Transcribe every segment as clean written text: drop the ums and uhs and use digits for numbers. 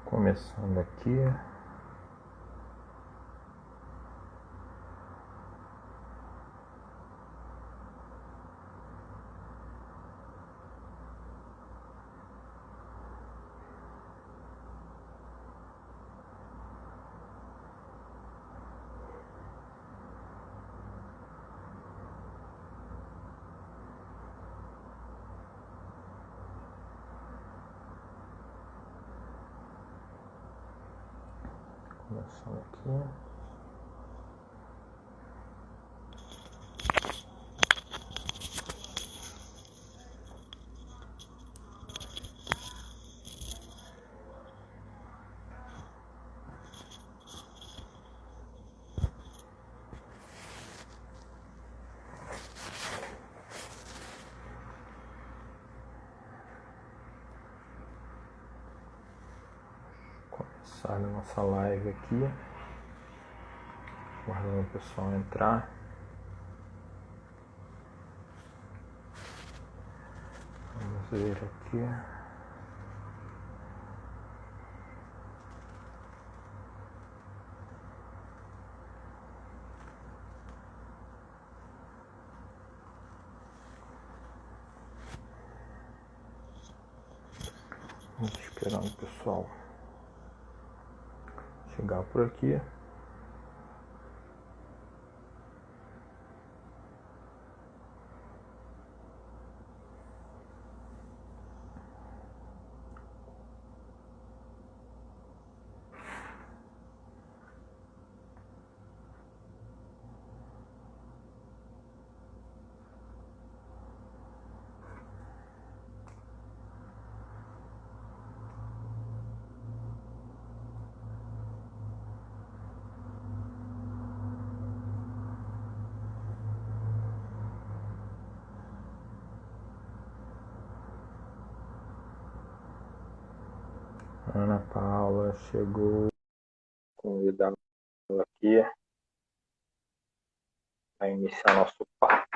Começando aqui. Começando aqui. Começar a nossa live aqui. Guardando o pessoal entrar. Vamos ver aqui. Vamos esperando o pessoal chegar por aqui. Ana Paula chegou. Convidá-la aqui para iniciar nosso papo.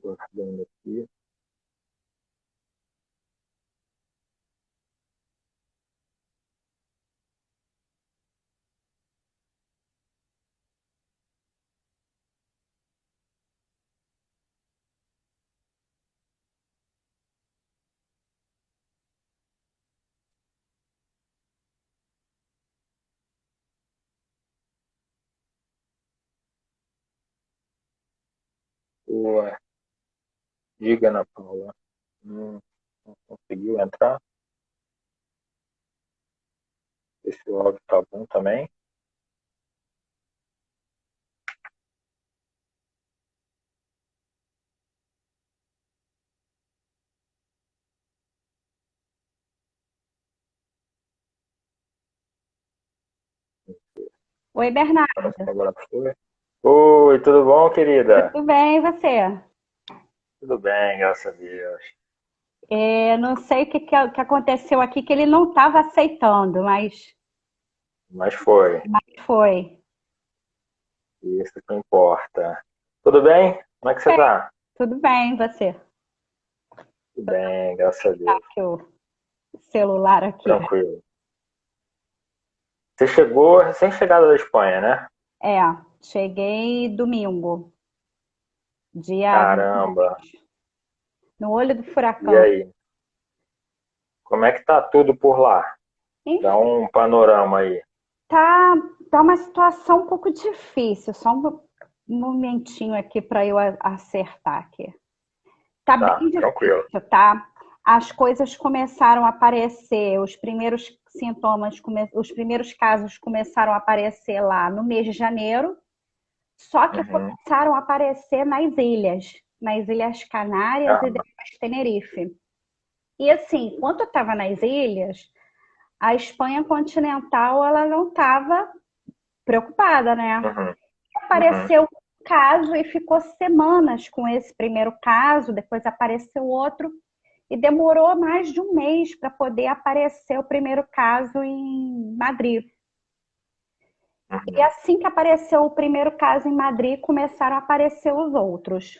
Guardando aqui. Boa. Diga, Ana Paula. Não conseguiu entrar? Esse áudio tá bom também? Oi, Bernardo. Agora foi. Oi, tudo bom, querida? Tudo bem, e você? Tudo bem, graças a Deus. Não sei o que aconteceu aqui, que ele não estava aceitando, Mas foi. mas foi. Isso que importa. Tudo bem? Como é que você Bem, tá? tudo bem, e você? Tudo bem, graças a Tá Deus. aqui o celular aqui. Tranquilo. Você chegou recém-chegada da Espanha, né? É, cheguei domingo, dia Caramba. no olho do E furacão. aí? Como é que tá tudo por lá? Dá Enfim, um panorama aí. tá, tá uma situação um pouco difícil, só um momentinho aqui para eu acertar aqui. Tá Tá, bem tranquilo. difícil, tá? As coisas começaram a aparecer, os primeiros sintomas, os primeiros casos começaram a aparecer lá no mês de janeiro, só que Uhum. começaram a aparecer nas Ilhas Canárias e Ah, depois Tenerife. E assim, quando eu estava nas ilhas, a Espanha continental ela não estava preocupada, né? Uhum, uhum, Apareceu um caso e ficou semanas com esse primeiro caso, depois apareceu outro, e demorou mais de um mês para poder aparecer o primeiro caso em Madrid. E uhum, assim que apareceu o primeiro caso em Madrid, começaram a aparecer os outros.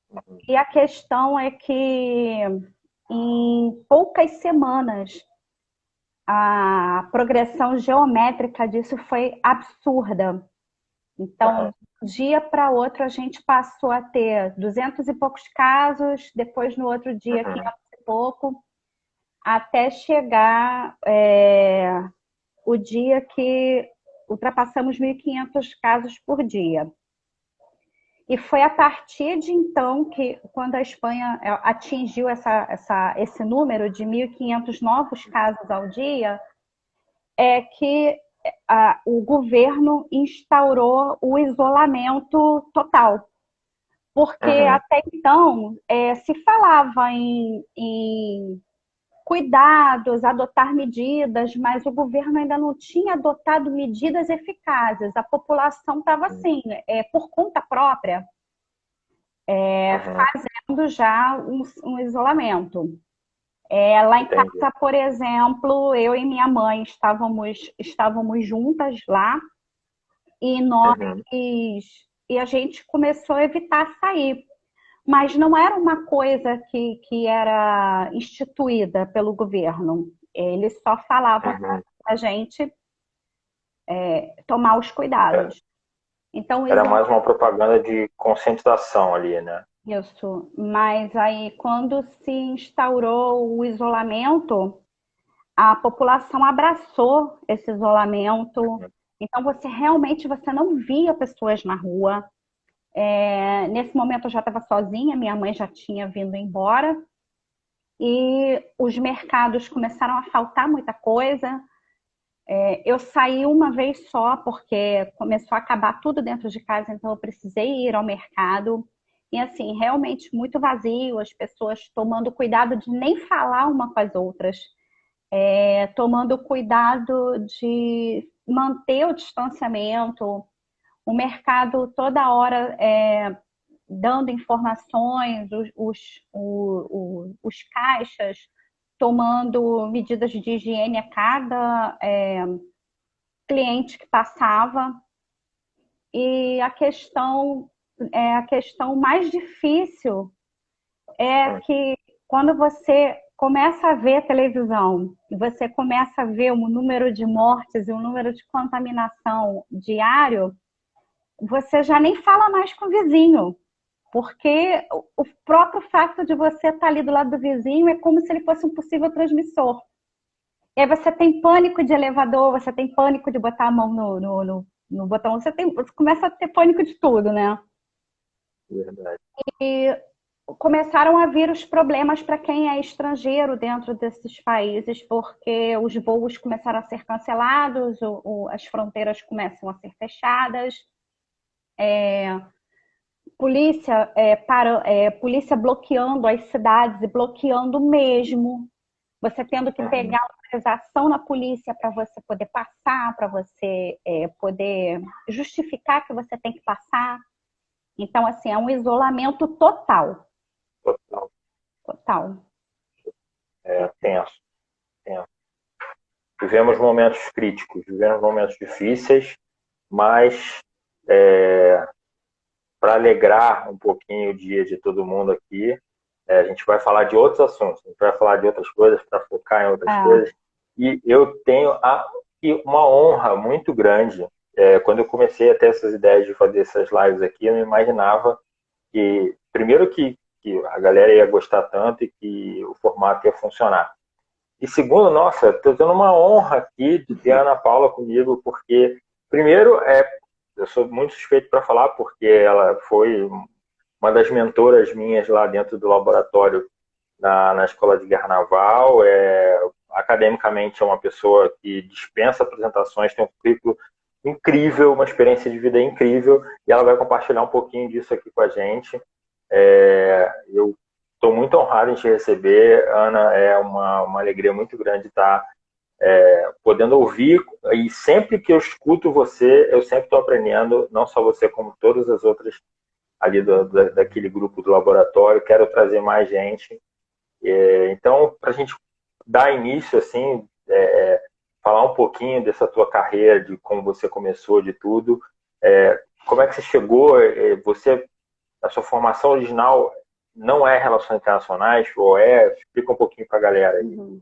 uhum, E a questão é que em poucas semanas a progressão geométrica disso foi absurda. Então, uhum, de um dia para outro, a gente passou a ter 200 e poucos casos, depois no outro dia, uhum. 500 e pouco, até chegar o dia que ultrapassamos 1.500 casos por dia. E foi a partir de então que, quando a Espanha atingiu esse número de 1.500 novos casos ao dia, é que o governo instaurou o isolamento total. Porque Uhum. até então se falava em cuidados, adotar medidas, mas o governo ainda não tinha adotado medidas eficazes. A população estava assim, por conta própria, Uhum. fazendo já um isolamento. Lá em Entendi. casa, por exemplo, eu e minha mãe estávamos juntas lá e nós Uhum. e a gente começou a evitar sair. Mas não era uma coisa que era instituída pelo governo. Eles só falavam Uhum. para a gente tomar os É, cuidados. Então, o era isolamento, mais uma propaganda de conscientização ali, né? isso. Mas aí, quando se instaurou o isolamento, a população abraçou esse isolamento. Uhum. Então, você não via pessoas na rua. Nesse momento, eu já estava sozinha, minha mãe já tinha vindo embora. E os mercados começaram a faltar muita coisa. Eu saí uma vez só, porque começou a acabar tudo dentro de casa, então eu precisei ir ao mercado. E assim, realmente muito vazio, as pessoas tomando cuidado de nem falar uma com as outras, tomando cuidado de manter o distanciamento, o mercado toda hora dando informações, os caixas tomando medidas de higiene a cada cliente que passava. E a questão mais difícil é Uhum. que quando você começa a ver a televisão e você começa a ver o número de mortes e o número de contaminação diário, você já nem fala mais com o vizinho, porque o próprio fato de você estar ali do lado do vizinho é como se ele fosse um possível transmissor. E aí você tem pânico de elevador, você tem pânico de botar a mão no botão, você começa a ter pânico de tudo, né? Verdade. E começaram a vir os problemas para quem é estrangeiro dentro desses países, porque os voos começaram a ser cancelados, as fronteiras começam a ser fechadas, polícia bloqueando as cidades e bloqueando mesmo. Você tendo que Uhum. pegar autorização na polícia para você poder passar, para você poder justificar que você tem que passar. Então, assim, é um isolamento total. Total. Total. É, tenso, tenso. Vivemos momentos críticos, vivemos momentos difíceis, mas para alegrar um pouquinho o dia de todo mundo aqui, a gente vai falar de outros assuntos, a gente vai falar de outras coisas para focar em outras É, coisas. E eu tenho uma honra muito grande. Quando eu comecei a ter essas ideias de fazer essas lives aqui, eu não imaginava que, primeiro, que a galera ia gostar tanto e que o formato ia funcionar. E segundo, nossa, estou tendo uma honra aqui de ter a Ana Paula comigo, porque, primeiro, eu sou muito suspeito para falar, porque ela foi uma das mentoras minhas lá dentro do laboratório na escola de guerra naval. Academicamente é uma pessoa que dispensa apresentações, tem um currículo incrível, uma experiência de vida incrível, e ela vai compartilhar um pouquinho disso aqui com a gente. Eu estou muito honrado em te receber, Ana. É uma alegria muito grande estar podendo ouvir. E sempre que eu escuto você, eu sempre estou aprendendo, não só você, como todas as outras ali daquele grupo do laboratório. Quero trazer mais gente. Então, para a gente dar início, assim, falar um pouquinho dessa tua carreira, de como você começou, de tudo. Como é que você chegou? A sua formação original não é Relações Internacionais, ou é? Explica um pouquinho para a galera aí. Uhum.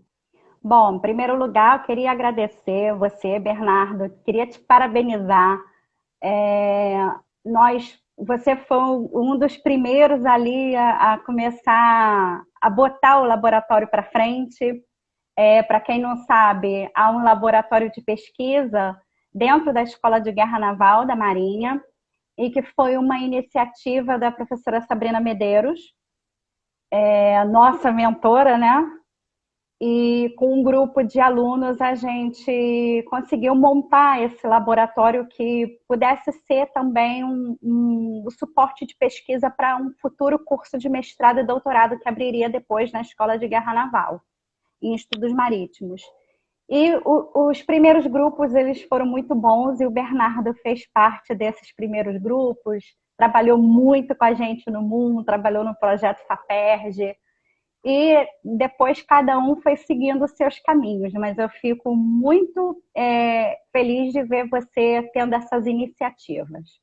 Bom, em primeiro lugar, eu queria agradecer você, Bernardo, queria te parabenizar. É, você foi um dos primeiros ali a começar a botar o laboratório para frente. Para quem não sabe, há um laboratório de pesquisa dentro da Escola de Guerra Naval da Marinha, e que foi uma iniciativa da professora Sabrina Medeiros, nossa mentora, né? E com um grupo de alunos a gente conseguiu montar esse laboratório que pudesse ser também um suporte de pesquisa para um futuro curso de mestrado e doutorado que abriria depois na Escola de Guerra Naval, em estudos marítimos. E os primeiros grupos, eles foram muito bons, e o Bernardo fez parte desses primeiros grupos, trabalhou muito com a gente no Mundo, trabalhou no projeto FAPERJ, e depois cada um foi seguindo os seus caminhos, mas eu fico muito feliz de ver você tendo essas iniciativas.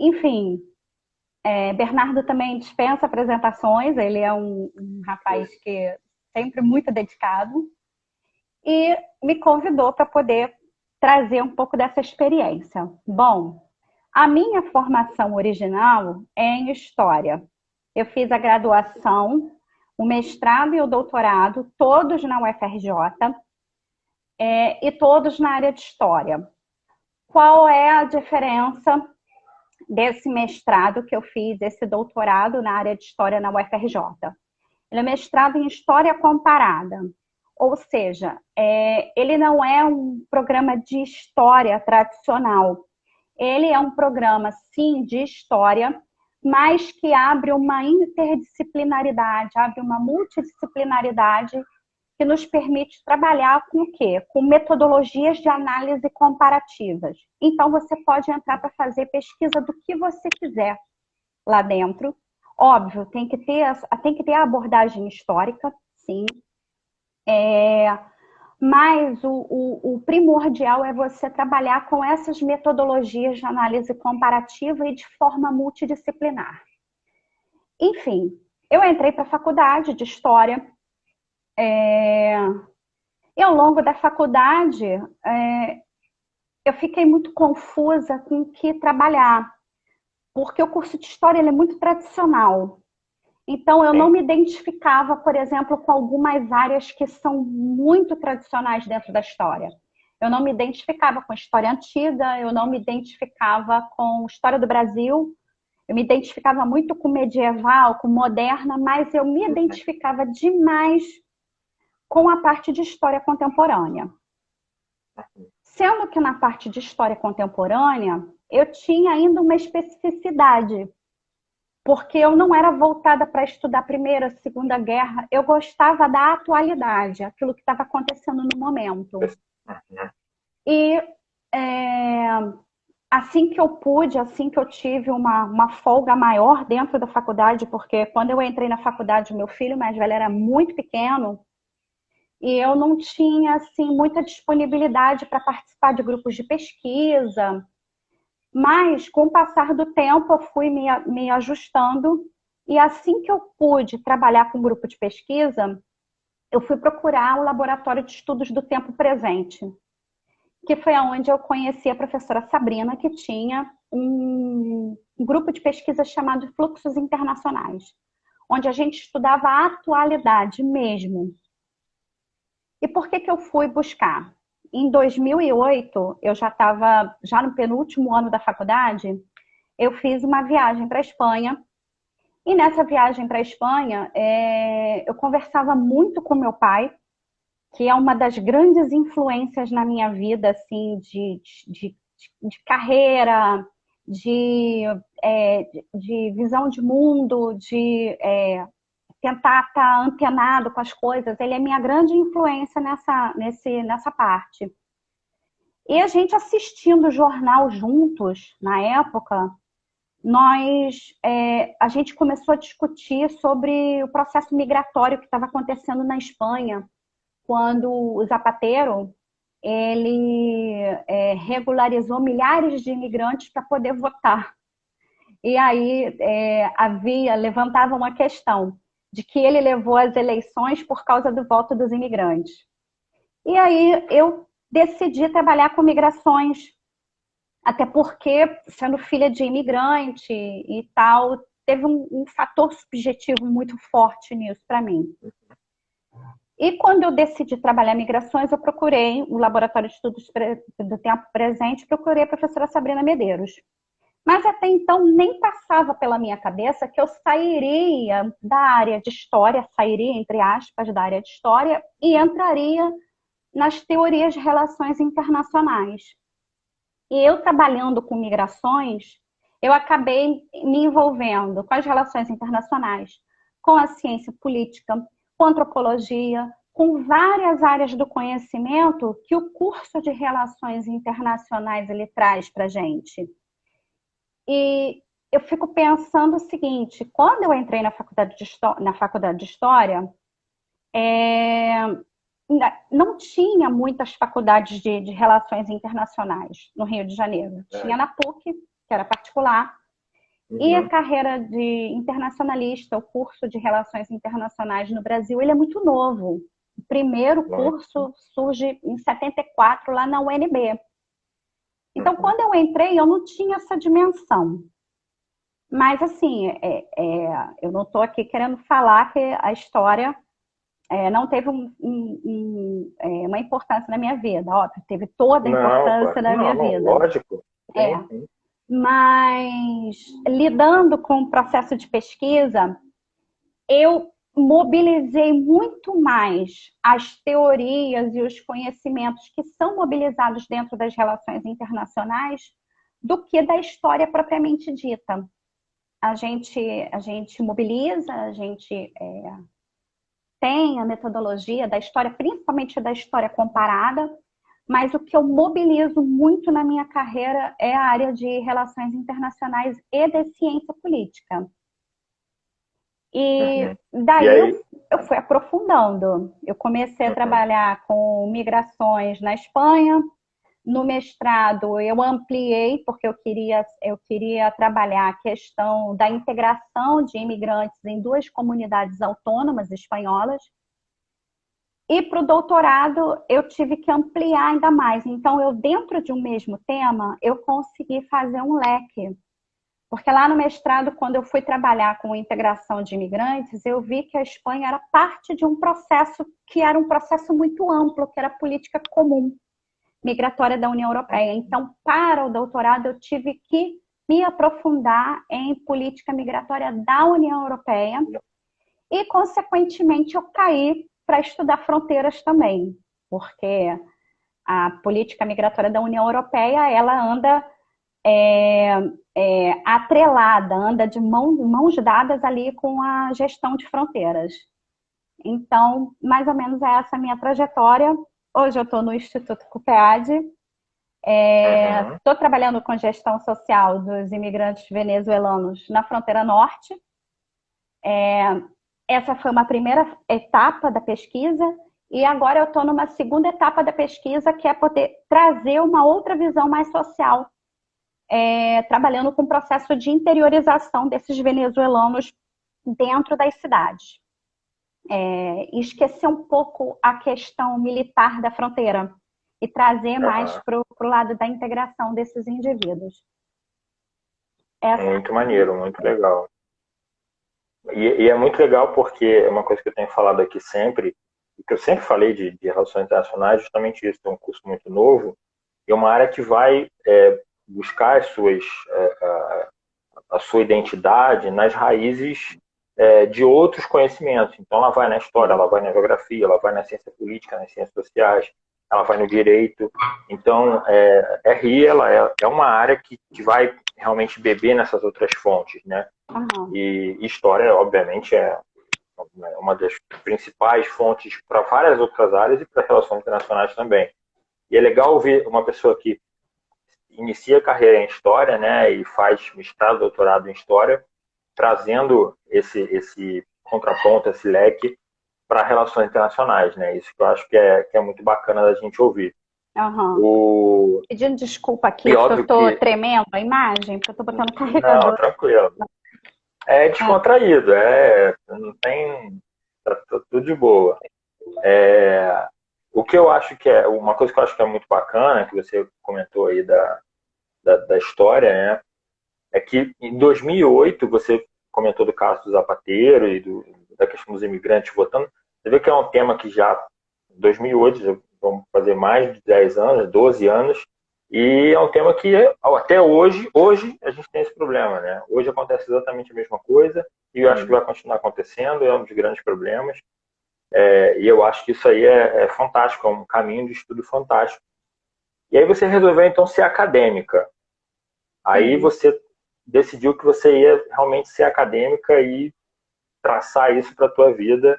Enfim, Bernardo também dispensa apresentações, ele é um rapaz que é sempre muito dedicado, e me convidou para poder trazer um pouco dessa experiência. Bom, a minha formação original é em História. Eu fiz a graduação, o mestrado e o doutorado, todos na UFRJ, e todos na área de História. Qual é a diferença desse mestrado que eu fiz, esse doutorado na área de História na UFRJ? Ele é mestrado em História Comparada. Ou seja, ele não é um programa de história tradicional. Ele é um programa, sim, de história, mas que abre uma interdisciplinaridade, abre uma multidisciplinaridade que nos permite trabalhar com o quê? Com metodologias de análise comparativas. Então, você pode entrar para fazer pesquisa do que você quiser lá dentro. Óbvio, tem que ter a abordagem histórica, sim. Mas o primordial é você trabalhar com essas metodologias de análise comparativa e de forma multidisciplinar. Enfim, eu entrei para a faculdade de História, e ao longo da faculdade eu fiquei muito confusa com o que trabalhar, porque o curso de História ele é muito tradicional. Então, eu não me identificava, por exemplo, com algumas áreas que são muito tradicionais dentro da história. Eu não me identificava com história antiga, eu não me identificava com história do Brasil, eu me identificava muito com medieval, com moderna, mas eu me identificava demais com a parte de história contemporânea. Sendo que na parte de história contemporânea, eu tinha ainda uma especificidade, porque eu não era voltada para estudar a Primeira, a Segunda Guerra, eu gostava da atualidade, aquilo que estava acontecendo no momento. E assim que eu pude, assim que eu tive uma folga maior dentro da faculdade, porque quando eu entrei na faculdade, meu filho mais velho era muito pequeno, e eu não tinha assim, muita disponibilidade para participar de grupos de pesquisa. Mas, com o passar do tempo, eu fui me ajustando, e assim que eu pude trabalhar com um grupo de pesquisa, eu fui procurar o Laboratório de Estudos do Tempo Presente, que foi onde eu conheci a professora Sabrina, que tinha um grupo de pesquisa chamado Fluxos Internacionais, onde a gente estudava a atualidade mesmo. E por que eu fui buscar? Em 2008, eu já estava no penúltimo ano da faculdade, eu fiz uma viagem para a Espanha. E nessa viagem para a Espanha, eu conversava muito com meu pai, que é uma das grandes influências na minha vida, assim, de carreira, de visão de mundo, de tentar estar antenado com as coisas. Ele é minha grande influência nessa parte. E a gente assistindo o jornal juntos, na época, a gente começou a discutir sobre o processo migratório que estava acontecendo na Espanha, quando o Zapatero ele regularizou milhares de imigrantes para poder votar. E aí levantava uma questão de que ele levou as eleições por causa do voto dos imigrantes. E aí eu decidi trabalhar com migrações, até porque, sendo filha de imigrante e tal, teve um fator subjetivo muito forte nisso para mim. E quando eu decidi trabalhar migrações, eu procurei o Laboratório de Estudos do Tempo Presente, procurei a professora Sabrina Medeiros. Mas até então nem passava pela minha cabeça que eu sairia da área de história, sairia, entre aspas, da área de história e entraria nas teorias de relações internacionais. E eu trabalhando com migrações, eu acabei me envolvendo com as relações internacionais, com a ciência política, com antropologia, com várias áreas do conhecimento que o curso de Relações Internacionais ele traz para a gente. E eu fico pensando o seguinte, quando eu entrei na faculdade de História, não tinha muitas faculdades de Relações Internacionais no Rio de Janeiro. Tinha na PUC, que era particular, e a carreira de internacionalista, o curso de Relações Internacionais no Brasil, ele é muito novo. O primeiro curso surge em 74, lá na UNB. Então, quando eu entrei, eu não tinha essa dimensão. Mas, assim, eu não estou aqui querendo falar que a história não teve uma importância na minha vida. Óbvio, teve toda a importância na minha vida. Lógico. Mas, lidando com o processo de pesquisa, eu mobilizei muito mais as teorias e os conhecimentos que são mobilizados dentro das relações internacionais do que da história propriamente dita. A gente mobiliza, a gente tem a metodologia da história, principalmente da história comparada, mas o que eu mobilizo muito na minha carreira é a área de relações internacionais e de ciência política. E daí eu fui aprofundando. Eu comecei a trabalhar com migrações na Espanha. No mestrado eu ampliei, porque eu queria trabalhar a questão da integração de imigrantes em 2 comunidades autônomas espanholas. E para o doutorado eu tive que ampliar ainda mais. Então, dentro de um mesmo tema, eu consegui fazer um leque. Porque lá no mestrado, quando eu fui trabalhar com integração de imigrantes, eu vi que a Espanha era parte de um processo que era um processo muito amplo, que era a política comum migratória da União Europeia. Então, para o doutorado, eu tive que me aprofundar em política migratória da União Europeia e, consequentemente, eu caí para estudar fronteiras também, porque a política migratória da União Europeia, ela anda atrelada, anda de mãos dadas ali com a gestão de fronteiras. Então, mais ou menos essa a minha trajetória. Hoje eu estou no Instituto CUPEAD, estou trabalhando com gestão social dos imigrantes venezuelanos na fronteira norte. Essa foi uma primeira etapa da pesquisa e agora eu estou numa segunda etapa da pesquisa, que é poder trazer uma outra visão mais social, trabalhando com o processo de interiorização desses venezuelanos dentro das cidades. Esquecer um pouco a questão militar da fronteira e trazer mais para o lado da integração desses indivíduos. Muito maneiro, muito legal. E é muito legal porque é uma coisa que eu tenho falado aqui sempre, e que eu sempre falei de relações internacionais, justamente isso, é um curso muito novo, e é uma área que vai buscar a sua identidade nas raízes de outros conhecimentos. Então, ela vai na história, ela vai na geografia, ela vai na ciência política, nas ciências sociais. ela vai no direito. Então, RI ela é uma área que vai realmente beber nessas outras fontes, né? Aham. E história, obviamente, é uma das principais fontes para várias outras áreas e para relações internacionais também. E é legal ver uma pessoa que inicia a carreira em história, né, e faz mestrado, doutorado em história, trazendo esse contraponto, esse leque para relações internacionais, né? Isso que eu acho que é muito bacana da gente ouvir. Aham. O... Pedindo desculpa aqui, E porque eu óbvio tô que... tremendo a imagem, porque eu tô botando Não, carregador. tranquilo. É É. descontraído, não tem... Tá tudo de boa. O que eu acho que é... Uma coisa que eu acho que é muito bacana, que você comentou aí da história, né? É que em 2008, você comentou do caso do Zapateiro e da questão dos imigrantes votando. Você vê que é um tema que já, em 2008, vamos fazer mais de 10 anos, 12 anos, e é um tema que até hoje a gente tem esse problema, né? Hoje acontece exatamente a mesma coisa, e eu acho que vai continuar acontecendo, é um dos grandes problemas, e eu acho que isso aí é fantástico, é um caminho de estudo fantástico. E aí você resolveu, então, ser acadêmica. Aí Sim. você decidiu que você ia realmente ser acadêmica e traçar isso para a tua vida,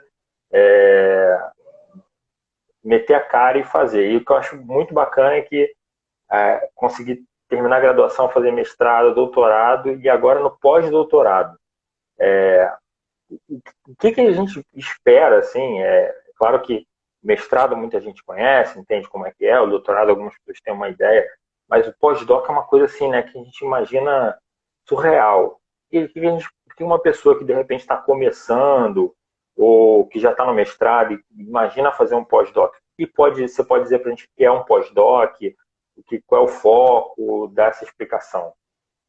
meter a cara e fazer. E o que eu acho muito bacana é que consegui terminar a graduação, fazer mestrado, doutorado e agora no pós-doutorado. O que a gente espera, assim, claro que mestrado muita gente conhece, entende como é que é, o doutorado algumas pessoas têm uma ideia, mas o pós-doc é uma coisa assim, né, que a gente imagina surreal. E que a gente tem uma pessoa que de repente está começando ou que já está no mestrado e imagina fazer um pós-doc. E você pode dizer para a gente o que é um pós-doc, qual é o foco, dar essa explicação.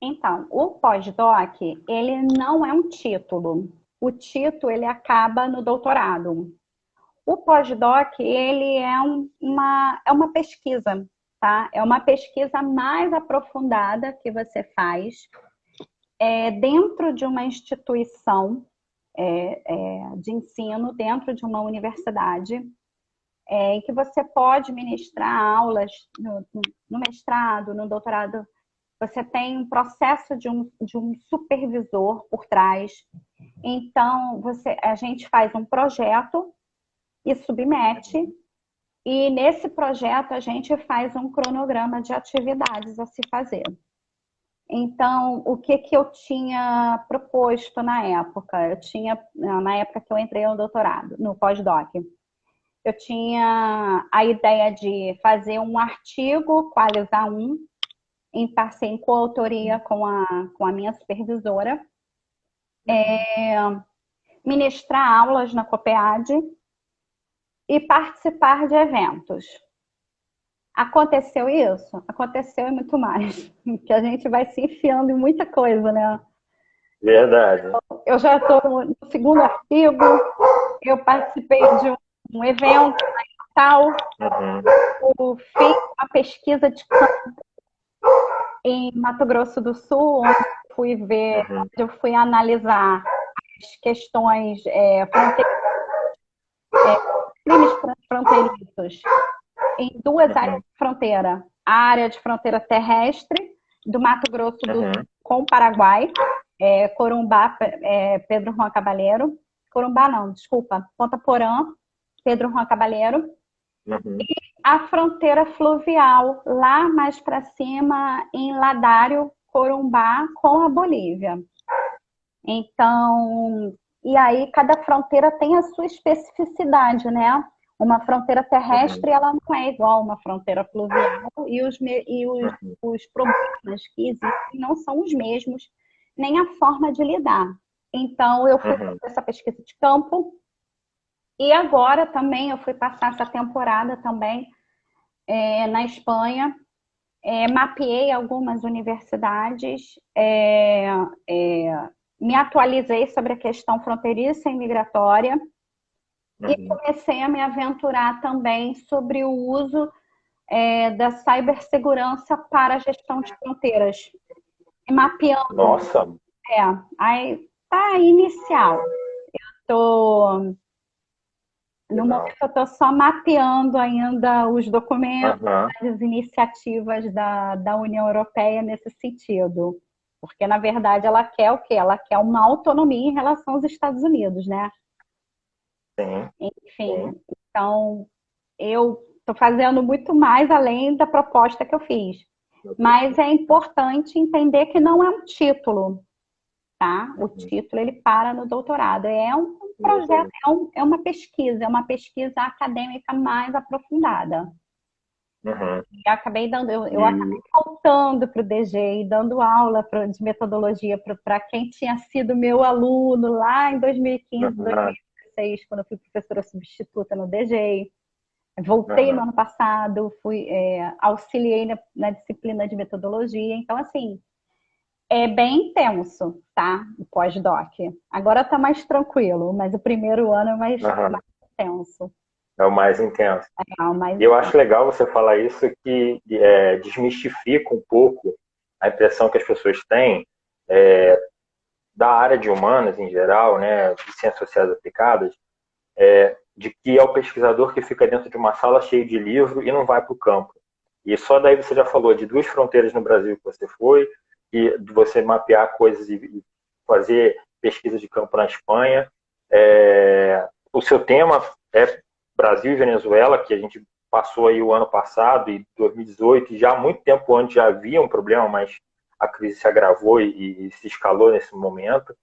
Então, o pós-doc, ele não é um título. O título, ele acaba no doutorado. O pós-doc, ele é uma pesquisa, tá? É uma pesquisa mais aprofundada que você faz dentro de uma instituição de ensino, dentro de uma universidade, em que você pode ministrar aulas no mestrado, no doutorado. Você tem um processo de um supervisor por trás. Então, a gente faz um projeto e submete. E nesse projeto a gente faz um cronograma de atividades a se fazer. Então, o que eu tinha proposto na época? Na época que eu entrei no doutorado, no pós-doc, eu tinha a ideia de fazer um artigo, qualizar em coautoria com a minha supervisora, ministrar aulas na COPEAD e participar de eventos. Aconteceu isso? Aconteceu e muito mais. Que a gente vai se enfiando em muita coisa, né? Verdade. Eu já estou no segundo artigo, eu participei de um evento tal, Uhum. eu fiz uma pesquisa de campo em Mato Grosso do Sul, onde Uhum. eu fui analisar as questões crimes fronteiriços em duas áreas Uhum. de fronteira. A área de fronteira terrestre do Mato Grosso do Sul Uhum. com o Paraguai, Corumbá, Pedro Juan Caballero. Corumbá não, desculpa, Ponta Porã, Pedro Juan Caballero. Uhum. A fronteira fluvial, lá mais para cima, em Ladário, Corumbá, com a Bolívia. Então, e aí cada fronteira tem a sua especificidade, né? Uma fronteira terrestre, ela não é igual a uma fronteira fluvial Uhum. os problemas que existem não são os mesmos, nem a forma de lidar. Então, eu fui Uhum. fazer essa pesquisa de campo e agora também eu fui passar essa temporada também na Espanha. Mapeei algumas universidades, me atualizei sobre a questão fronteiriça e migratória e Uhum. comecei a me aventurar também sobre o uso da cibersegurança para a gestão de fronteiras. E mapeando, Nossa, aí tá inicial. Tô No legal. momento, eu estou só mapeando ainda os documentos, Aham, as iniciativas da União Europeia nesse sentido. Porque, na verdade, ela quer o quê? Ela quer uma autonomia em relação aos Estados Unidos, né? sim, sim. Enfim, então, eu estou fazendo muito mais além da proposta que eu fiz. Mas é importante entender que não é um título, tá? O Uhum, título ele para no doutorado. É um projeto, exato. é uma pesquisa acadêmica mais aprofundada. Uhum. Eu acabei dando, eu acabei E, voltando para o DG e dando aula de metodologia para quem tinha sido meu aluno lá em 2015, aham, 2016, quando eu fui professora substituta no DG. Voltei no aham. ano passado, auxiliei na disciplina de metodologia. Então, assim, é bem intenso, tá? O pós-doc. Agora tá mais tranquilo, mas o primeiro ano é Aham. mais intenso. É o mais intenso. É o mais E eu intenso. acho legal você falar isso, que desmistifica um pouco a impressão que as pessoas têm da área de humanas em geral, né, de ciências sociais aplicadas, de que é o pesquisador que fica dentro de uma sala cheia de livro e não vai para o campo. E só daí você já falou de 2 fronteiras no Brasil que você foi, e de você mapear coisas e fazer pesquisa de campo na Espanha. O seu tema é Brasil e Venezuela, que a gente passou aí o ano passado e 2018, e já há muito tempo antes já havia um problema, mas a crise se agravou e se escalou nesse momento.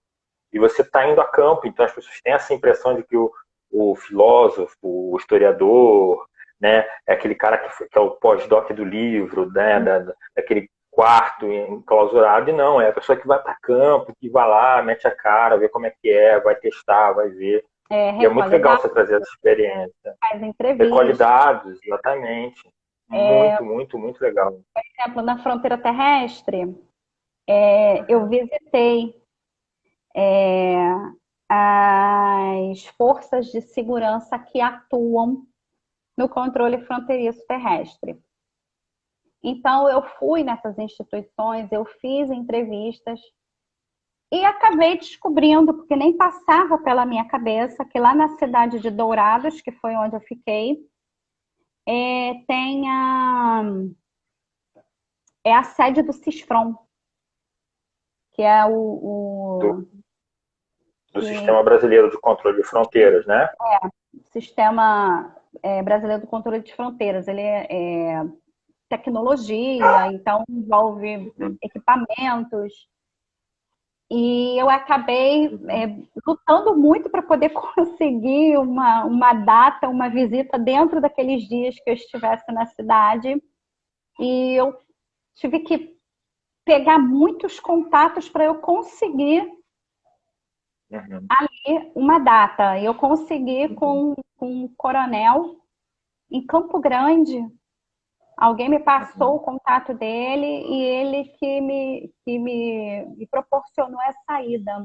E você está indo a campo, então as pessoas têm essa impressão de que o filósofo, o historiador, né, é aquele cara que é o pós-doc do livro, né, daquele quarto enclausurado, e não, é a pessoa que vai para campo, que vai lá, mete a cara, vê como é que é, vai testar, vai ver. E é muito Recolhe legal dados, você trazer essa experiência. faz Recolhe entrevistas. dados, exatamente. Muito, muito, muito legal. Por exemplo, na fronteira terrestre, eu Uhum. visitei as forças de segurança que atuam no controle fronteiriço terrestre. Então, eu fui nessas instituições, eu fiz entrevistas e acabei descobrindo, porque nem passava pela minha cabeça, que lá na cidade de Dourados, que foi onde eu fiquei, tem a sede do CISFRON, que é Do, do que, Sistema Brasileiro de Controle de Fronteiras, né? Sistema Brasileiro do Controle de Fronteiras. Ele é tecnologia, então envolve Uhum, equipamentos. E eu acabei uhum, lutando muito para poder conseguir uma data, uma visita dentro daqueles dias que eu estivesse na cidade. E eu tive que pegar muitos contatos para eu conseguir uhum, uma data. Eu consegui uhum, com um coronel em Campo Grande. Alguém me passou uhum. o contato dele e ele me proporcionou essa ida.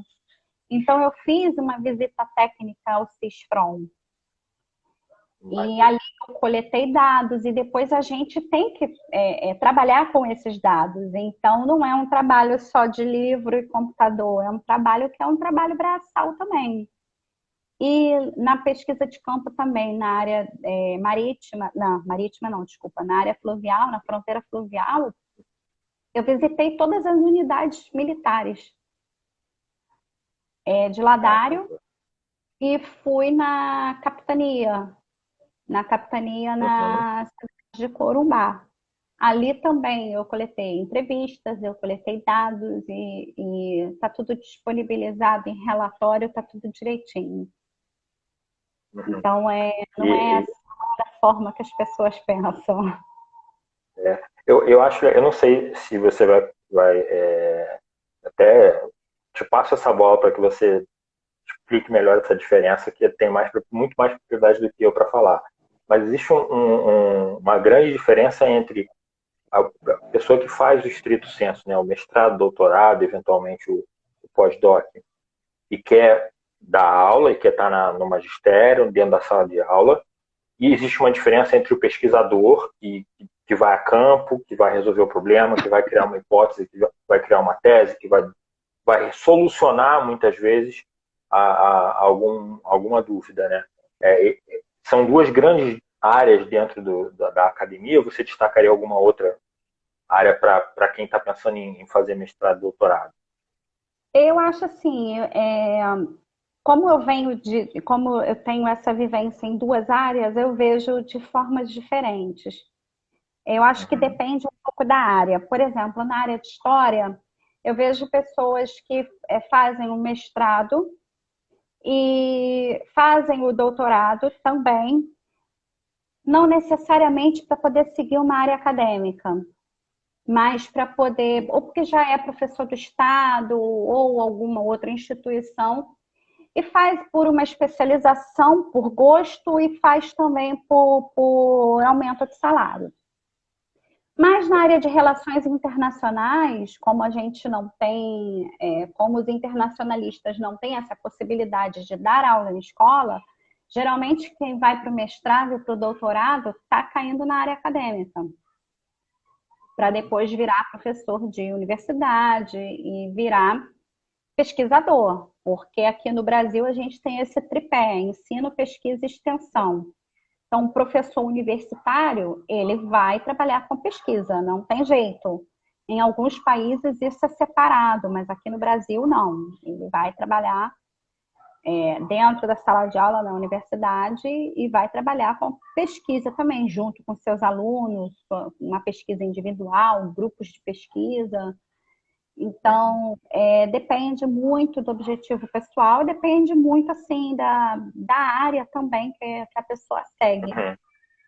Então, eu fiz uma visita técnica ao CISFRON. E Maneiro. ali eu coletei dados e depois a gente tem que trabalhar com esses dados. Então, não é um trabalho só de livro e computador, é um trabalho que é um trabalho braçal também. E na pesquisa de campo também, na área marítima não, desculpa, na área fluvial, na fronteira fluvial, eu visitei todas as unidades militares de Ladário Caramba. e fui na capitania Uhum, na cidade de Corumbá. Ali também eu coletei entrevistas, eu coletei dados e está tudo disponibilizado em relatório, está tudo direitinho. uhum. Então, E, não é e, da forma que as pessoas pensam. eu acho, eu não sei se você vai até te passo essa bola para que você explique melhor essa diferença, que tem muito mais propriedade do que eu para falar. Mas existe uma grande diferença entre a pessoa que faz o estrito senso, né, o mestrado, doutorado, eventualmente o pós-doc, e quer dar aula, e quer estar no magistério, dentro da sala de aula, e existe uma diferença entre o pesquisador, que vai a campo, que vai resolver o problema, que vai criar uma hipótese, que vai criar uma tese, que vai solucionar, muitas vezes, alguma dúvida, né? são duas grandes áreas dentro da academia, ou você destacaria alguma outra área para quem está pensando em fazer mestrado e doutorado? Eu acho assim, como eu tenho essa vivência em duas áreas, eu vejo de formas diferentes. Eu acho que Uhum. depende um pouco da área. Por exemplo, na área de história, eu vejo pessoas que fazem o mestrado e fazem o doutorado também, não necessariamente para poder seguir uma área acadêmica, mas para poder, ou porque já é professor do Estado ou alguma outra instituição, e faz por uma especialização, por gosto, e faz também por aumento de salário. Mas na área de relações internacionais, como a gente não tem, como os internacionalistas não têm essa possibilidade de dar aula em escola, geralmente quem vai para o mestrado e para o doutorado está caindo na área acadêmica, para depois virar professor de universidade e virar pesquisador, porque aqui no Brasil a gente tem esse tripé, ensino, pesquisa e extensão. Então, um professor universitário, ele vai trabalhar com pesquisa, não tem jeito. Em alguns países isso é separado, mas aqui no Brasil não. Ele vai trabalhar dentro da sala de aula na universidade e vai trabalhar com pesquisa também, junto com seus alunos, uma pesquisa individual, grupos de pesquisa. Então, depende muito do objetivo pessoal, depende muito, assim, da área também que a pessoa segue.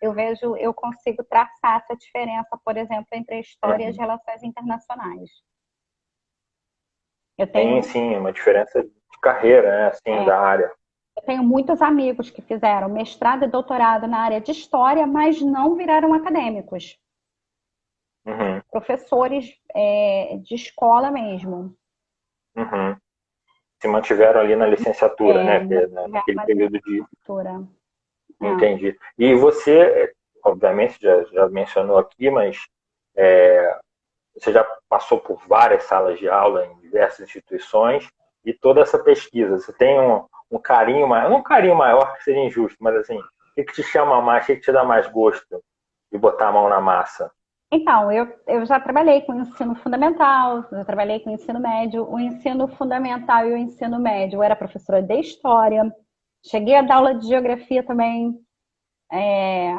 Uhum. Eu consigo traçar essa diferença, por exemplo, entre a história e as Uhum. relações internacionais. Eu Tem, tenho, sim, uma diferença de carreira, né, assim, da área. eu tenho muitos amigos que fizeram mestrado e doutorado na área de história, mas não viraram acadêmicos, Uhum. professores de escola mesmo. Uhum. Se mantiveram ali na licenciatura, né, que é Tiveram naquele uma período de... licenciatura. É. Entendi. E você, obviamente, já mencionou aqui, mas é, você já passou por várias salas de aula em diversas instituições e toda essa pesquisa, você tem um carinho maior, não um carinho maior que seria injusto, mas assim, o que te chama mais, o que te dá mais gosto de botar a mão na massa? Então, eu já trabalhei com ensino fundamental, já trabalhei com ensino médio. O ensino fundamental e o ensino médio, eu era professora de história, cheguei a dar aula de geografia também. É,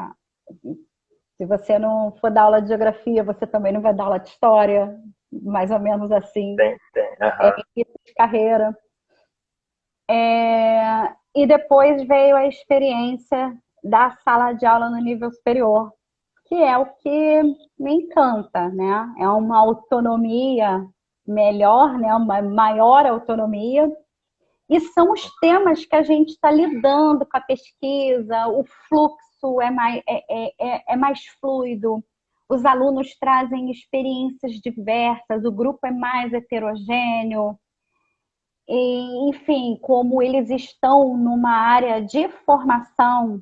se você não for dar aula de geografia, você também não vai dar aula de história, mais ou menos assim, Tem. Aham. início de carreira. E depois veio a experiência da sala de aula no nível superior, que é o que me encanta, né? É uma autonomia melhor, né? Uma maior autonomia. E são os temas que a gente está lidando com a pesquisa, o fluxo é mais fluido, os alunos trazem experiências diversas, o grupo é mais heterogêneo. E, enfim, como eles estão numa área de formação,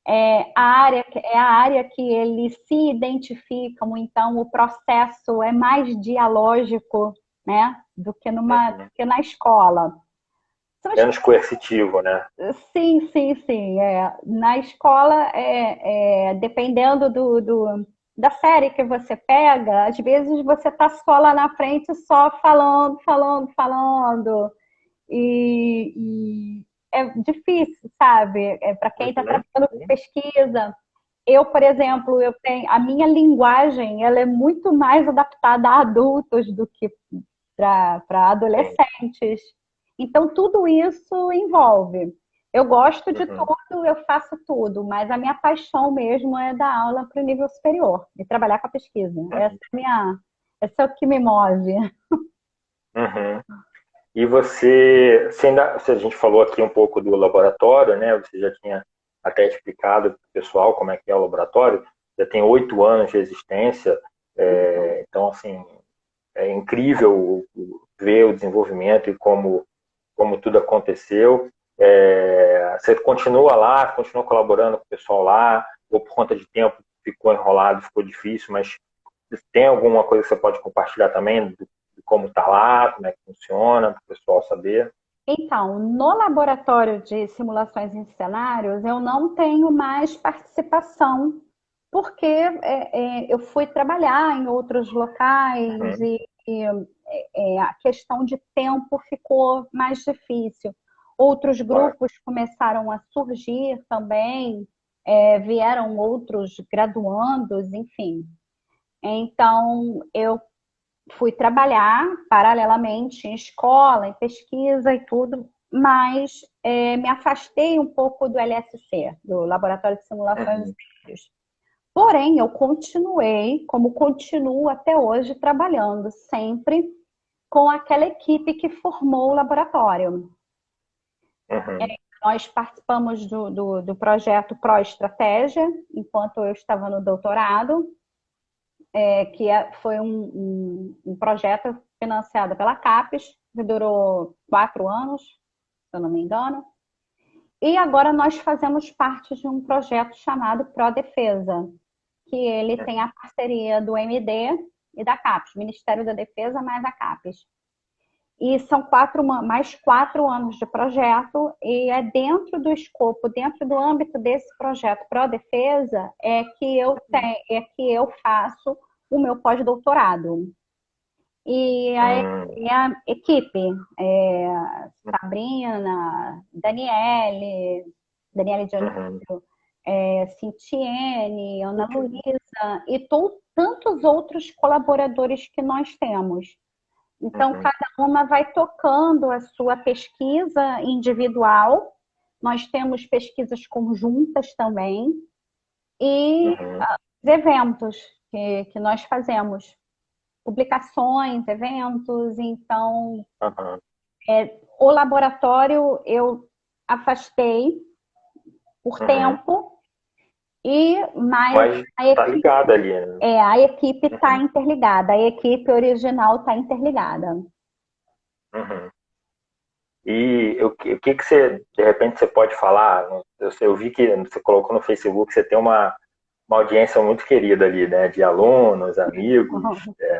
é a área que eles se identificam, então o processo é mais dialógico, né, do Uhum. que na escola. São Menos coercitivo, né? Sim, sim, sim. Na escola, dependendo da série que você pega, às vezes você está só lá na frente, só falando, falando, falando. E é difícil, sabe? Para quem está Uhum. trabalhando com pesquisa. Eu, por exemplo, eu tenho a minha linguagem, ela é muito mais adaptada a adultos do que para Sim. adolescentes. Então, tudo isso envolve. Eu gosto de Uhum. tudo, eu faço tudo, mas a minha paixão mesmo é dar aula para o nível superior e trabalhar com a pesquisa. Essa é o que me move. Uhum. E se a gente falou aqui um pouco do laboratório, né? Você já tinha até explicado para o pessoal como é que é o laboratório, já tem 8 anos de existência, então, assim, é incrível ver o desenvolvimento e como tudo aconteceu. Você continua lá, continua colaborando com o pessoal lá, ou por conta de tempo ficou enrolado, ficou difícil, mas tem alguma coisa que você pode compartilhar também de como está lá, como é que funciona, para o pessoal saber? Então, no laboratório de simulações em cenários, eu não tenho mais participação, porque eu fui trabalhar em outros locais Uhum. a questão de tempo ficou mais difícil. Outros Claro. grupos começaram a surgir também, vieram outros graduandos, enfim. Então, eu fui trabalhar paralelamente em escola, em pesquisa e tudo, mas me afastei um pouco do LSC, do Laboratório de Simulações de Uhum. Cenários. Porém, eu continuei, como continuo até hoje, trabalhando sempre com aquela equipe que formou o laboratório. Uhum. Nós participamos do projeto Pró-Estratégia, enquanto eu estava no doutorado, foi um projeto financiado pela CAPES, que durou 4 anos, se eu não me engano. E agora nós fazemos parte de um projeto chamado Pró-Defesa, que ele tem a parceria do MD e da CAPES, Ministério da Defesa mais a CAPES. E são mais 4 anos de projeto, e é dentro do escopo, dentro do âmbito desse projeto Pró-Defesa, é que eu faço o meu pós-doutorado. E a equipe, Sabrina, Daniele Uhum. Dionísio, Cintiene, Ana Luísa e tantos outros colaboradores que nós temos. Então, Uhum. cada uma vai tocando a sua pesquisa individual. Nós temos pesquisas conjuntas também e Uhum. eventos que nós fazemos, publicações, eventos. Então, Uhum. o laboratório eu afastei por Uhum. tempo, mas Mas tá ligado ali, né? a equipe está Uhum. interligada, a equipe original está interligada. Uhum. E o que que você, de repente, você pode falar? Eu vi que você colocou no Facebook que você tem uma audiência muito querida ali, né? De alunos, amigos,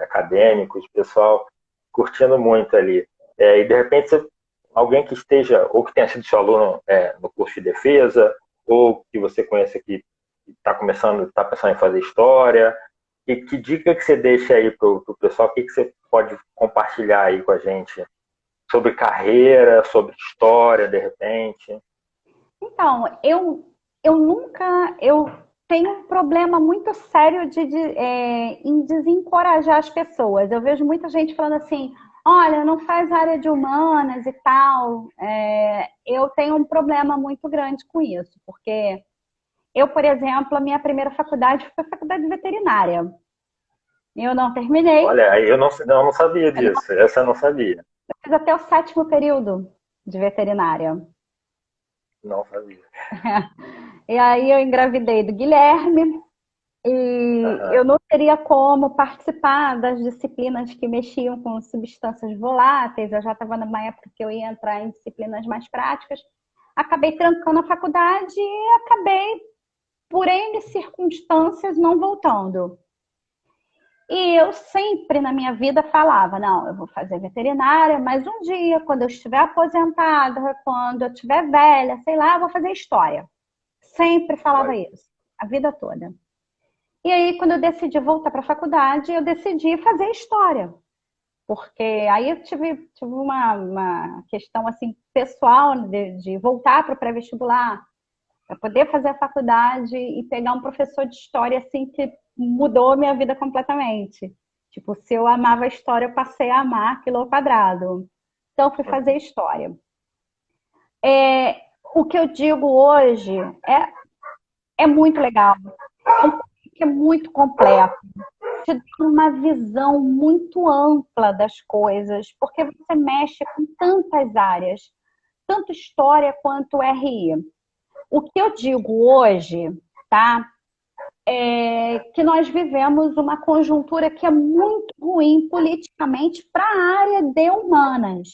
acadêmicos, pessoal curtindo muito ali. E de repente, alguém que esteja, ou que tenha sido seu aluno no curso de defesa, ou que você conheça que está começando, está pensando em fazer história, e que dica que você deixa aí para o pessoal? O que que você pode compartilhar aí com a gente sobre carreira, sobre história, de repente? Então, eu tenho um problema muito sério em desencorajar as pessoas. Eu vejo muita gente falando assim, olha, não faz área de humanas e tal. Eu tenho um problema muito grande com isso, porque eu, por exemplo, a minha primeira faculdade foi a faculdade veterinária. Eu não terminei, Olha, aí eu não sabia disso, essa eu não sabia, eu fiz até o 7º período de veterinária. não sabia. E aí eu engravidei do Guilherme, e Aham. eu não teria como participar das disciplinas que mexiam com substâncias voláteis. Eu já estava numa época que eu ia entrar em disciplinas mais práticas. Acabei trancando a faculdade e acabei, por N circunstâncias, não voltando. E eu sempre na minha vida falava, não, eu vou fazer veterinária, mas um dia, quando eu estiver aposentada, quando eu estiver velha, sei lá, eu vou fazer história. Sempre falava Olha. isso, a vida toda. E aí, quando eu decidi voltar para a faculdade, eu decidi fazer história. Porque aí eu tive uma questão assim pessoal de voltar para o pré-vestibular, para poder fazer a faculdade e pegar um professor de história assim que mudou a minha vida completamente. Tipo, se eu amava a história, eu passei a amar quilo ao quadrado. Então, fui fazer história. O que eu digo hoje é muito legal. É um curso que é muito completo, te dá uma visão muito ampla das coisas, porque você mexe com tantas áreas, tanto história quanto RI. O que eu digo hoje, tá? É que nós vivemos uma conjuntura que é muito ruim politicamente para a área de humanas.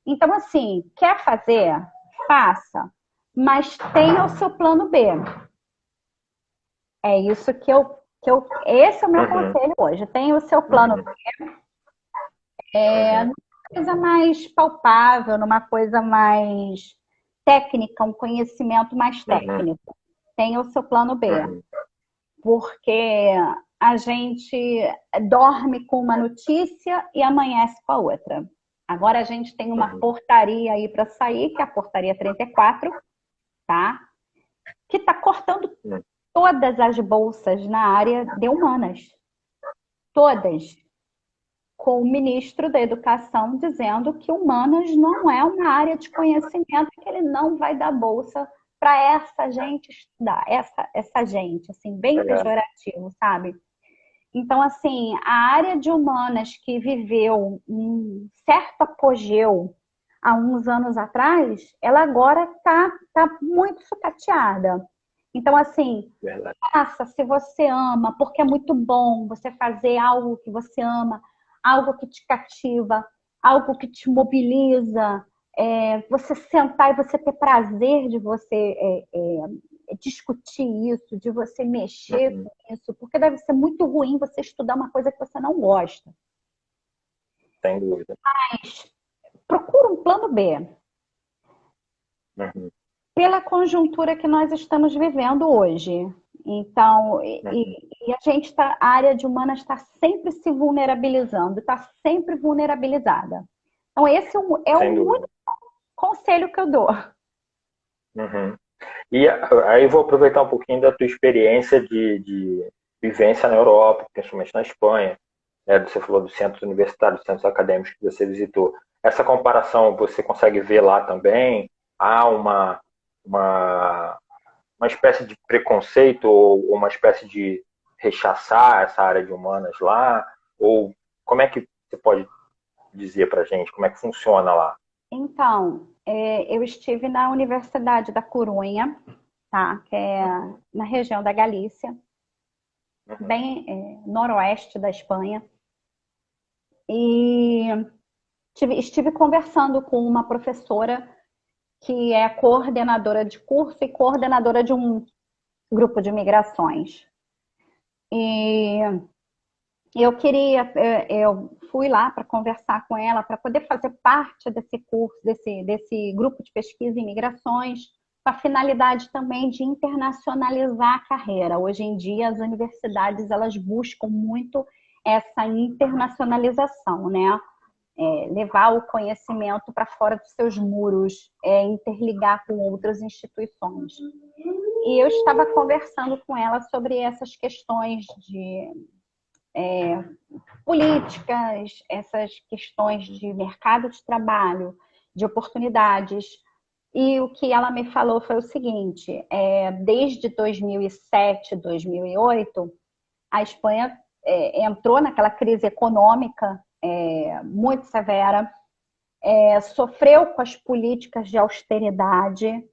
Então, assim, quer fazer? Faça, mas tenha o seu plano B. É isso esse é o meu Uhum. conselho hoje. Tenha o seu plano Uhum. B. Uhum. coisa mais palpável, numa coisa mais técnica, um conhecimento mais Uhum, técnico. Tenha o seu plano B, uhum, porque a gente dorme com uma notícia e amanhece com a outra. Agora a gente tem uma uhum, portaria aí para sair, que é a portaria 34, tá? Que está cortando uhum. todas as bolsas na área de humanas. Todas. Com o ministro da Educação dizendo que humanas não é uma área de conhecimento, que ele não vai dar bolsa para essa gente estudar, essa gente, assim, bem É, pejorativo, sabe? Então, assim, a área de humanas que viveu um certo apogeu há uns anos atrás, ela agora tá muito sucateada. Então, assim, verdade. faça se você ama, porque é muito bom você fazer algo que você ama, algo que te cativa, algo que te mobiliza, você sentar e você ter prazer de você discutir isso, de você mexer Uhum, com isso, porque deve ser muito ruim você estudar uma coisa que você não gosta. sem dúvida. Mas procura um plano B. Uhum, Pela conjuntura que nós estamos vivendo hoje. Então, uhum, a gente está, a área de humanas está sempre se vulnerabilizando, está sempre vulnerabilizada. Então, esse é o sem único dúvida. conselho que eu dou. Uhum. E aí vou aproveitar um pouquinho da tua experiência de vivência na Europa, principalmente na Espanha. Né? Você falou dos centros universitários, dos centros acadêmicos que você visitou. Essa comparação você consegue ver lá também? Há uma, uma espécie de preconceito ou uma espécie de rechaçar essa área de humanas lá? Ou como é que você pode dizer para a gente como é que funciona lá? Então, eu estive na Universidade da Corunha, tá? Que é na região da Galícia, Uhum, bem noroeste da Espanha. E estive conversando com uma professora que é coordenadora de curso e coordenadora de um grupo de migrações. E eu fui lá para conversar com ela, para poder fazer parte desse curso, desse grupo de pesquisa em migrações, com a finalidade também de internacionalizar a carreira. Hoje em dia, as universidades elas buscam muito essa internacionalização, né? Levar o conhecimento para fora dos seus muros, interligar com outras instituições. E eu estava conversando com ela sobre essas questões de políticas, essas questões de mercado de trabalho, de oportunidades. E o que ela me falou foi o seguinte: desde 2007, 2008, a Espanha entrou naquela crise econômica muito severa, sofreu com as políticas de austeridade,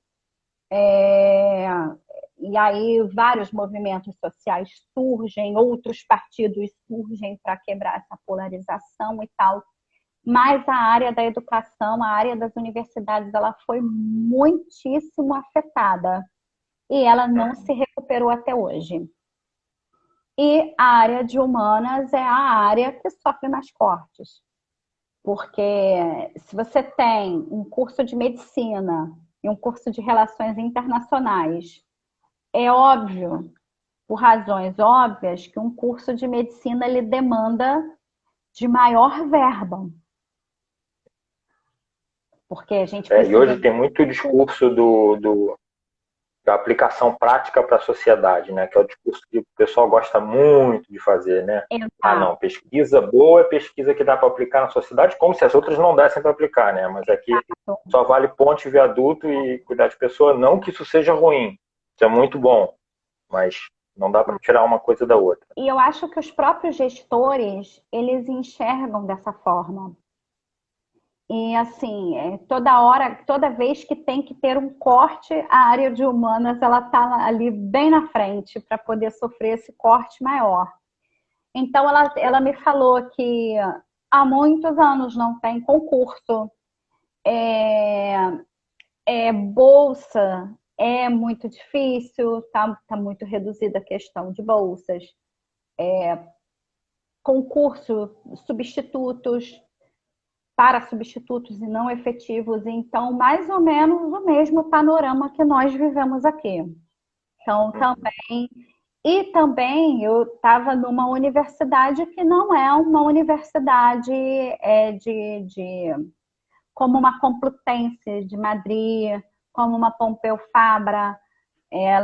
e aí vários movimentos sociais surgem, outros partidos surgem para quebrar essa polarização e tal. Mas a área da educação, a área das universidades, ela foi muitíssimo afetada e ela não se recuperou até hoje. E a área de humanas é a área que sofre mais cortes, porque se você tem um curso de medicina e um curso de relações internacionais, é óbvio, por razões óbvias, que um curso de medicina ele demanda de maior verba, porque a gente E precisa hoje de tem muito discurso da aplicação prática para a sociedade, né? Que é o discurso que o pessoal gosta muito de fazer, né? Ah, exato. não, pesquisa boa é pesquisa que dá para aplicar na sociedade, como se as outras não dessem para aplicar, né? Mas aqui só vale ponte, viaduto e cuidar de pessoa. Não que isso seja ruim, isso é muito bom, mas não dá para tirar uma coisa da outra. E eu acho que os próprios gestores, eles enxergam dessa forma. E assim, toda hora, toda vez que tem que ter um corte, a área de humanas ela está ali bem na frente para poder sofrer esse corte maior. Então ela me falou que há muitos anos não tem concurso, é, bolsa é muito difícil, tá muito reduzida a questão de bolsas, concurso, substitutos para substitutos e não efetivos. Então, mais ou menos o mesmo panorama que nós vivemos aqui. Então, também eu estava numa universidade que não é uma universidade como uma Complutense de Madrid, como uma Pompeu Fabra.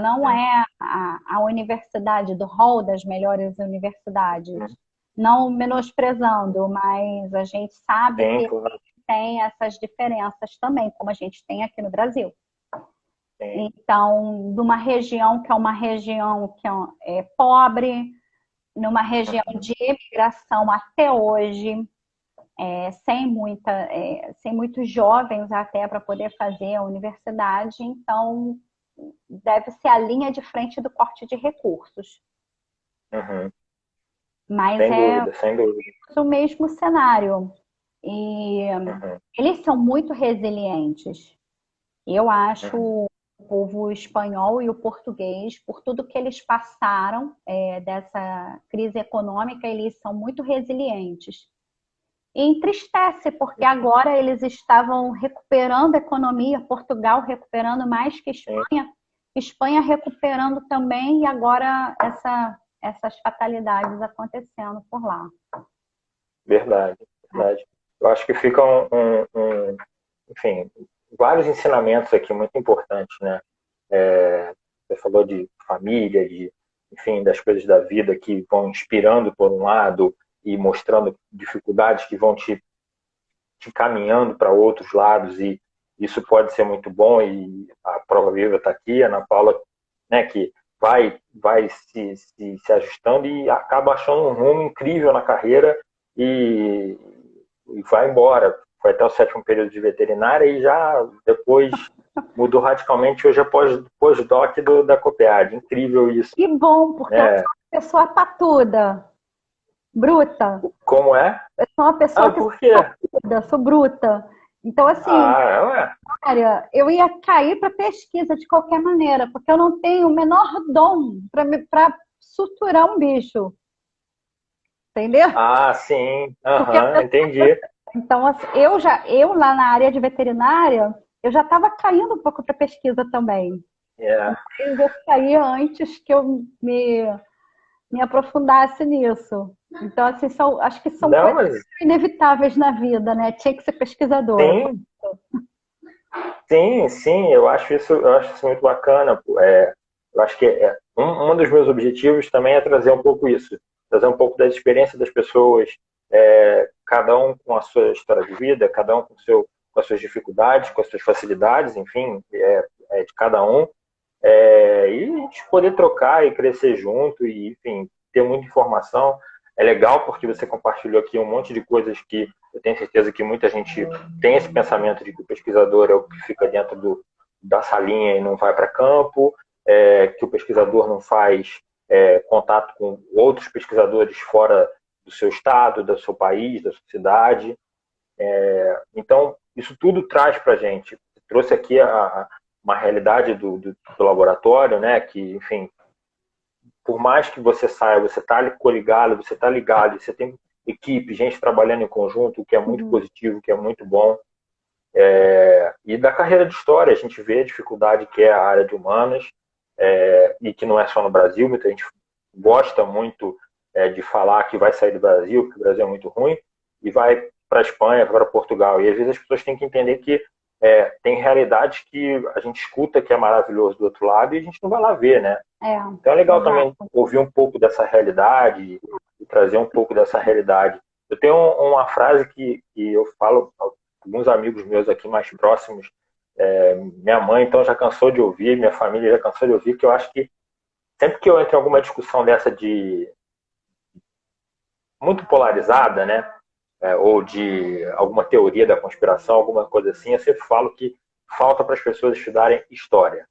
Não é a universidade do hall das melhores universidades. Não menosprezando, mas a gente sabe que tem essas diferenças também, como a gente tem aqui no Brasil. Então, numa região que é uma região que é pobre, numa região de imigração até hoje, sem muitos jovens até para poder fazer a universidade, então deve ser a linha de frente do corte de recursos. Mas sem dúvida. O mesmo cenário. E eles são muito resilientes. Eu acho o povo espanhol e o português, por tudo que eles passaram dessa crise econômica, eles são muito resilientes. E entristece, porque agora eles estavam recuperando a economia, Portugal recuperando mais que Espanha, Espanha recuperando também, e agora essas fatalidades acontecendo por lá. Verdade. Eu acho que fica enfim, vários ensinamentos aqui muito importantes, né? Você falou de família, enfim, das coisas da vida que vão inspirando por um lado e mostrando dificuldades que vão te caminhando para outros lados, e isso pode ser muito bom, e a prova viva está aqui, a Ana Paula, né, que vai se ajustando e acaba achando um rumo incrível na carreira e vai embora. Foi até o 7º período de veterinária e já depois mudou radicalmente. Hoje é pós-doc da COPEAD. Incrível isso. Que bom, porque eu sou uma pessoa patuda, bruta. Como é? Eu sou uma pessoa que por quê? Sou bruta. Então, assim, eu ia cair para pesquisa de qualquer maneira, porque eu não tenho o menor dom para suturar um bicho. Entendeu? Sim. Entendi. Então, assim, eu lá na área de veterinária, eu já estava caindo um pouco para pesquisa também. Mas eu caí antes que eu me aprofundasse nisso. Então, assim, acho que são coisas inevitáveis na vida, né? Tinha que ser pesquisador. Sim, eu acho isso muito bacana. Eu acho que um dos meus objetivos também é trazer um pouco isso, trazer um pouco da experiência das pessoas, cada um com a sua história de vida, cada um com as suas dificuldades, com as suas facilidades, enfim, de cada um. E a gente poder trocar e crescer junto e, enfim, ter muita informação. É legal porque você compartilhou aqui um monte de coisas que eu tenho certeza que muita gente tem esse pensamento de que o pesquisador é o que fica dentro da salinha e não vai para campo, que o pesquisador não faz contato com outros pesquisadores fora do seu estado, do seu país, da sua cidade. Então, isso tudo traz para a gente. Trouxe aqui uma realidade do laboratório, né? Que, enfim, por mais que você saia, você está coligado, você está ligado, você tem equipe, gente trabalhando em conjunto, o que é muito positivo, que é muito bom. E da carreira de história, a gente vê a dificuldade que é a área de humanas, e que não é só no Brasil, muita gente gosta muito de falar que vai sair do Brasil, que o Brasil é muito ruim, e vai para a Espanha, vai para Portugal. E às vezes as pessoas têm que entender que tem realidades que a gente escuta que é maravilhoso do outro lado e a gente não vai lá ver, né? Então é legal também ouvir um pouco dessa realidade e trazer um pouco dessa realidade. Eu tenho uma frase que eu falo a alguns amigos meus aqui mais próximos, minha mãe então já cansou de ouvir, minha família já cansou de ouvir, que eu acho que sempre que eu entro em alguma discussão dessa de muito polarizada, né? Ou de alguma teoria da conspiração, alguma coisa assim, eu sempre falo que falta para as pessoas estudarem história.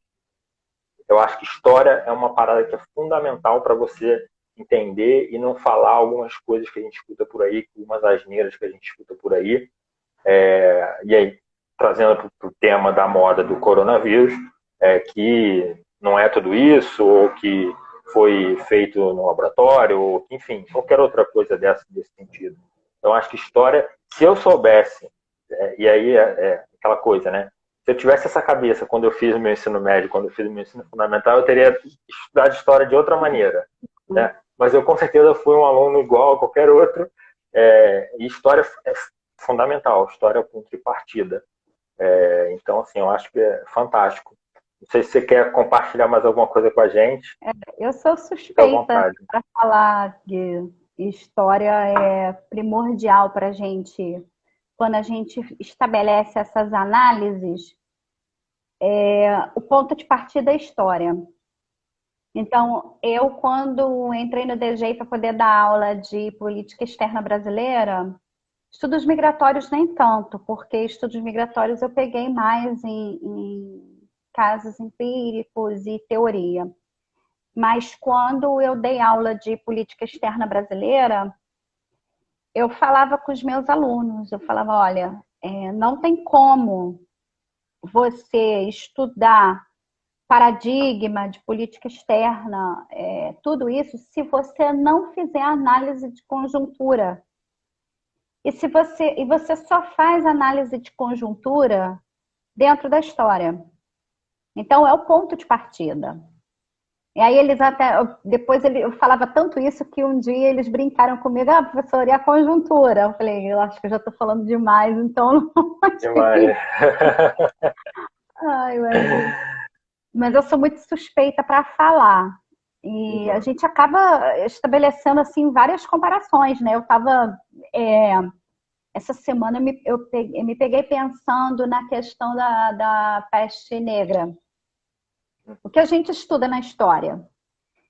Eu acho que história é uma parada que é fundamental para você entender e não falar algumas coisas que a gente escuta por aí, algumas asneiras que a gente escuta por aí. E aí, trazendo para o tema da moda do coronavírus, que não é tudo isso, ou que foi feito no laboratório, ou enfim, qualquer outra coisa desse sentido. Então, acho que história, se eu soubesse E aí é aquela coisa, né? Se eu tivesse essa cabeça quando eu fiz o meu ensino médio, quando eu fiz o meu ensino fundamental, eu teria estudado história de outra maneira, né? Mas eu com certeza fui um aluno igual a qualquer outro, e história é fundamental, história é o ponto de partida. Então, assim, eu acho que é fantástico. Não sei se você quer compartilhar mais alguma coisa com a gente, Eu sou fica à suspeita vontade. para falar que história é primordial para a gente, quando a gente estabelece essas análises, o ponto de partida é a história. Então, eu, quando entrei no DGI para poder dar aula de política externa brasileira, estudos migratórios nem tanto, porque estudos migratórios eu peguei mais em casos empíricos e teoria. Mas quando eu dei aula de política externa brasileira, eu falava com os meus alunos, eu falava, olha, não tem como você estudar paradigma de política externa, tudo isso, se você não fizer análise de conjuntura. E você só faz análise de conjuntura dentro da história. Então, é o ponto de partida. E aí eles até, depois eu falava tanto isso que um dia eles brincaram comigo, professor, e a conjuntura? Eu falei, eu acho que eu já estou falando demais, então não acho Demais. que... Ai, mas eu sou muito suspeita para falar. E a gente acaba estabelecendo assim várias comparações, né? Eu estava essa semana eu me peguei pensando na questão da peste negra. O que a gente estuda na história?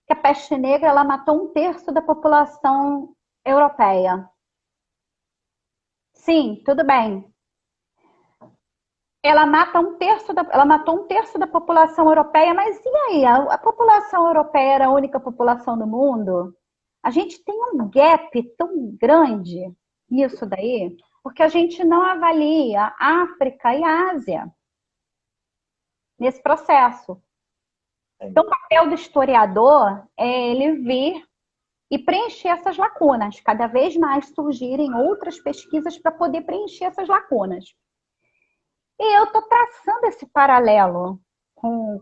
Que a peste negra ela matou 1/3 da população europeia. Sim, tudo bem. Ela matou 1/3 da população europeia, mas e aí? A população europeia era a única população do mundo? A gente tem um gap tão grande nisso daí, porque a gente não avalia a África e a Ásia nesse processo. Então, o papel do historiador é ele vir e preencher essas lacunas, cada vez mais surgirem outras pesquisas para poder preencher essas lacunas. E eu estou traçando esse paralelo com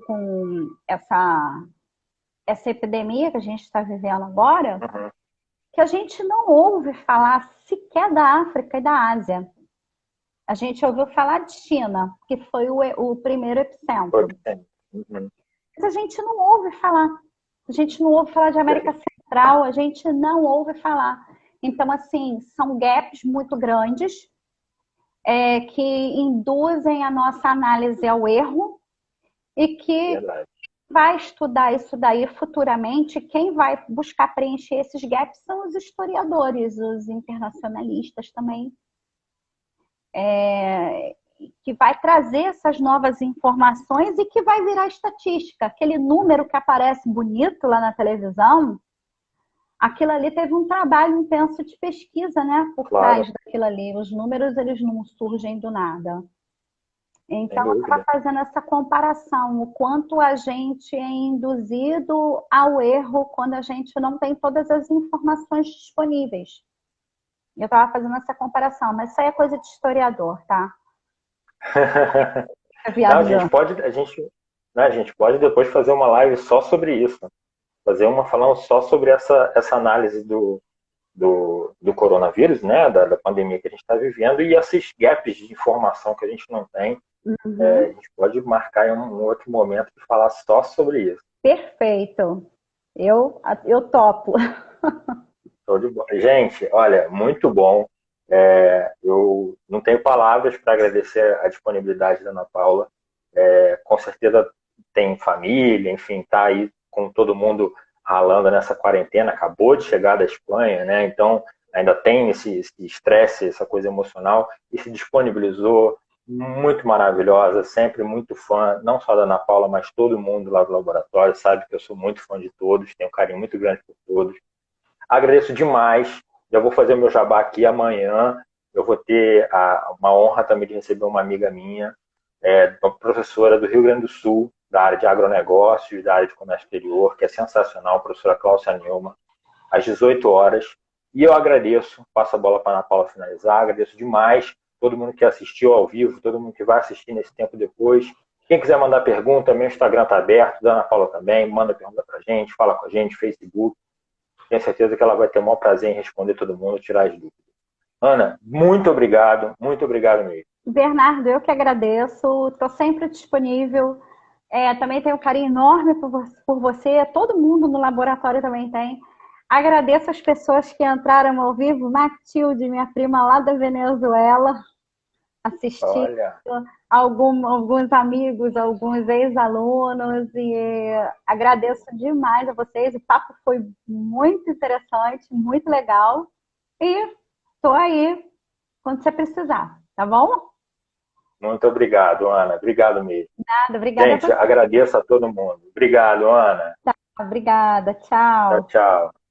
essa epidemia que a gente está vivendo agora, que a gente não ouve falar sequer da África e da Ásia. A gente ouviu falar de China, que foi o primeiro epicentro. Mas a gente não ouve falar. A gente não ouve falar de América Central, a gente não ouve falar. Então, assim, são gaps muito grandes que induzem a nossa análise ao erro e que vai estudar isso daí futuramente, quem vai buscar preencher esses gaps são os historiadores, os internacionalistas também, que vai trazer essas novas informações e que vai virar estatística. Aquele número que aparece bonito lá na televisão, aquilo ali teve um trabalho intenso de pesquisa, né, por trás daquilo ali. Os números, eles não surgem do nada. Então, eu estava fazendo essa comparação, o quanto a gente é induzido ao erro quando a gente não tem todas as informações disponíveis. Eu estava fazendo essa comparação, mas isso aí é coisa de historiador, tá? Não, a gente pode depois fazer uma live só sobre isso. Fazer uma falando só sobre essa análise do coronavírus, né, da pandemia que a gente está vivendo e esses gaps de informação que a gente não tem. A gente pode marcar em um outro momento e falar só sobre isso. Perfeito. Eu topo. Show de bola. Gente, olha, muito bom. Eu não tenho palavras para agradecer a disponibilidade da Ana Paula. Com certeza tem família, enfim, está aí com todo mundo ralando nessa quarentena, acabou de chegar da Espanha, né? Então ainda tem esse estresse, essa coisa emocional, e se disponibilizou, muito maravilhosa, sempre muito fã, não só da Ana Paula, mas todo mundo lá do laboratório, sabe que eu sou muito fã de todos, tenho um carinho muito grande por todos. Agradeço demais, já vou fazer o meu jabá aqui amanhã, eu vou ter uma honra também de receber uma amiga minha, uma professora do Rio Grande do Sul, da área de agronegócios, da área de comércio exterior, que é sensacional, a professora Cláudia Neumann, às 18 horas. E eu agradeço, passo a bola para a Ana Paula finalizar, agradeço demais todo mundo que assistiu ao vivo, todo mundo que vai assistir nesse tempo depois. Quem quiser mandar pergunta, meu Instagram está aberto, da Ana Paula também, manda pergunta para a gente, fala com a gente, Facebook. Tenho certeza que ela vai ter o maior prazer em responder todo mundo, tirar as dúvidas. Ana, muito obrigado mesmo. Bernardo, eu que agradeço, estou sempre disponível. Também tenho um carinho enorme por você, todo mundo no laboratório também tem. Agradeço as pessoas que entraram ao vivo, Matilde, minha prima lá da Venezuela, assistindo, alguns amigos, alguns ex-alunos, e agradeço demais a vocês. O papo foi muito interessante, muito legal, e estou aí quando você precisar, tá bom? Muito obrigado, Ana. Obrigado mesmo. Nada, obrigada. Gente, agradeço a todo mundo. Obrigado, Ana. Obrigada, tchau. Tchau, tchau.